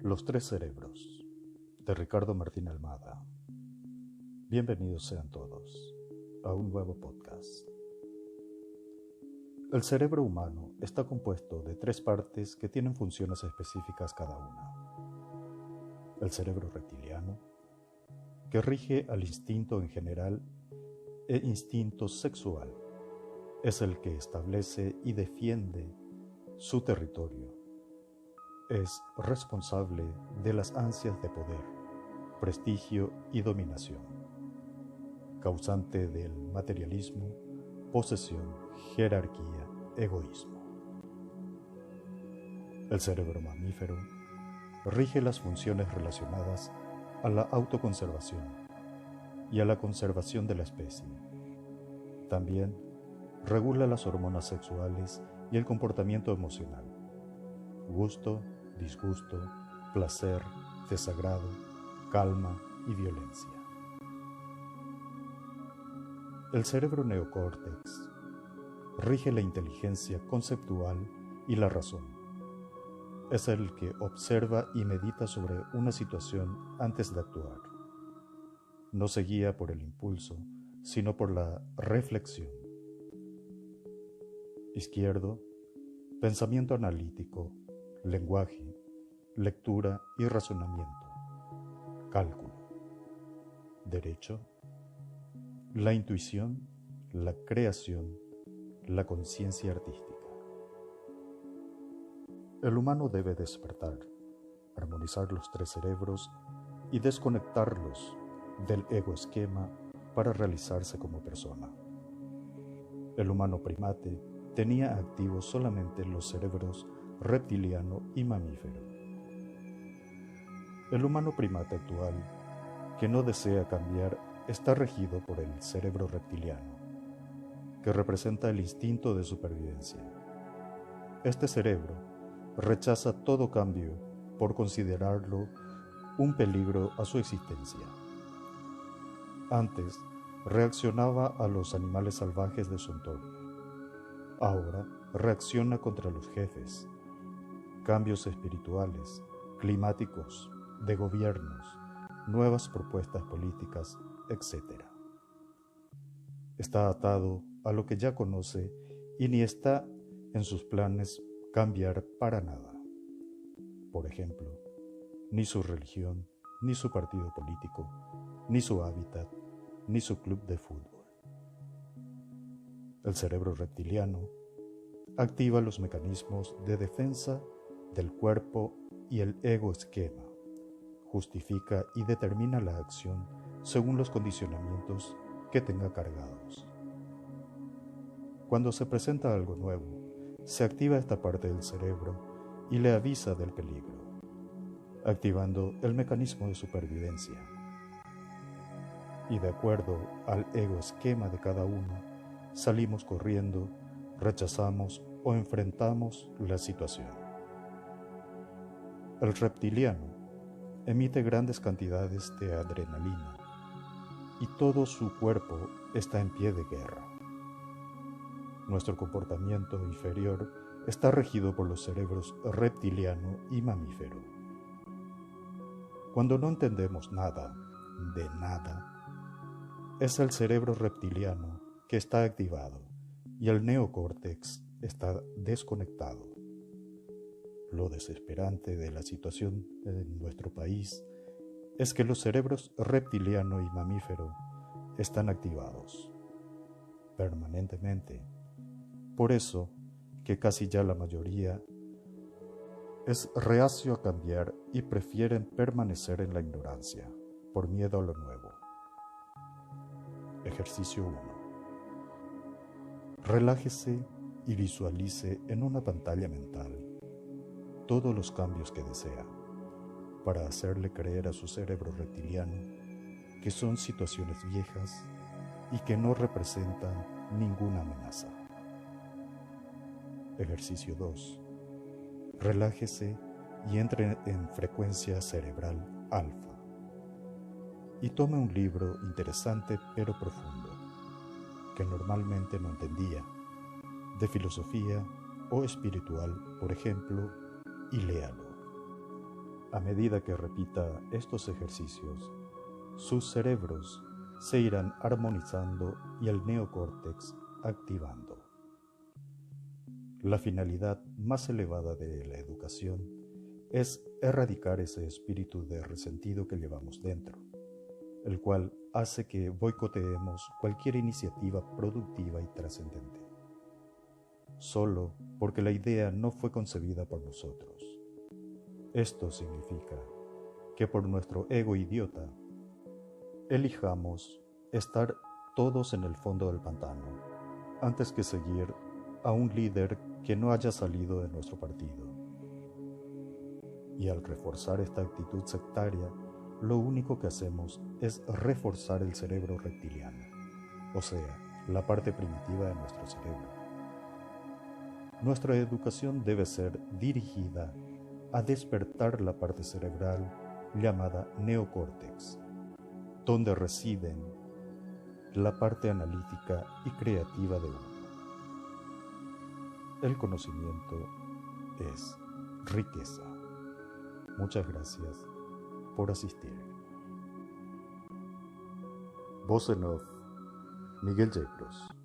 Los tres cerebros, de Ricardo Martín Almada. Bienvenidos sean todos a un nuevo podcast. El cerebro humano está compuesto de tres partes que tienen funciones específicas cada una. El cerebro reptiliano, que rige al instinto en general e instinto sexual, es el que establece y defiende su territorio. Es responsable de las ansias de poder, prestigio y dominación, causante del materialismo, posesión, jerarquía, egoísmo. El cerebro mamífero rige las funciones relacionadas a la autoconservación y a la conservación de la especie. También regula las hormonas sexuales y el comportamiento emocional, gusto, disgusto, placer, desagrado, calma y violencia. El cerebro neocórtex rige la inteligencia conceptual y la razón. Es el que observa y medita sobre una situación antes de actuar. No se guía por el impulso, sino por la reflexión. Izquierdo, pensamiento analítico, lenguaje, lectura y razonamiento, cálculo. Derecho, la intuición, la creación, la conciencia artística. El humano debe despertar, armonizar los tres cerebros y desconectarlos del ego esquema para realizarse como persona. El humano primate tenía activos solamente los cerebros reptiliano y mamífero. El humano primate actual, que no desea cambiar, está regido por el cerebro reptiliano, que representa el instinto de supervivencia. Este cerebro rechaza todo cambio por considerarlo un peligro a su existencia. Antes reaccionaba a los animales salvajes de su entorno. Ahora reacciona contra los jefes, cambios espirituales, climáticos, de gobiernos, nuevas propuestas políticas, etc. Está atado a lo que ya conoce y ni está en sus planes cambiar para nada. Por ejemplo, ni su religión, ni su partido político, ni su hábitat, ni su club de fútbol. El cerebro reptiliano activa los mecanismos de defensa del cuerpo y el ego esquema, justifica y determina la acción según los condicionamientos que tenga cargados. Cuando se presenta algo nuevo, se activa esta parte del cerebro y le avisa del peligro, activando el mecanismo de supervivencia. Y de acuerdo al ego esquema de cada uno, salimos corriendo, rechazamos o enfrentamos la situación. El reptiliano emite grandes cantidades de adrenalina y todo su cuerpo está en pie de guerra. Nuestro comportamiento inferior está regido por los cerebros reptiliano y mamífero. Cuando no entendemos nada, de nada, es el cerebro reptiliano que está activado y el neocórtex está desconectado. Lo desesperante de la situación en nuestro país es que los cerebros reptiliano y mamífero están activados permanentemente. Por eso que casi ya la mayoría es reacio a cambiar y prefieren permanecer en la ignorancia por miedo a lo nuevo. Ejercicio 1. Relájese y visualice en una pantalla mental todos los cambios que desea, para hacerle creer a su cerebro reptiliano que son situaciones viejas y que no representan ninguna amenaza. Ejercicio 2. Relájese y entre en frecuencia cerebral alfa y tome un libro interesante pero profundo, que normalmente no entendía, de filosofía o espiritual, por ejemplo, y léalo. A medida que repita estos ejercicios, sus cerebros se irán armonizando y el neocórtex activando. La finalidad más elevada de la educación es erradicar ese espíritu de resentido que llevamos dentro, el cual hace que boicoteemos cualquier iniciativa productiva y trascendente, solo porque la idea no fue concebida por nosotros. Esto significa que por nuestro ego idiota, elijamos estar todos en el fondo del pantano, antes que seguir a un líder que no haya salido de nuestro partido. Y al reforzar esta actitud sectaria, lo único que hacemos es reforzar el cerebro reptiliano, o sea, la parte primitiva de nuestro cerebro. Nuestra educación debe ser dirigida a despertar la parte cerebral llamada neocórtex, donde residen la parte analítica y creativa de uno. El conocimiento es riqueza. Muchas gracias por asistir. Voz en off, Miguel Yepros.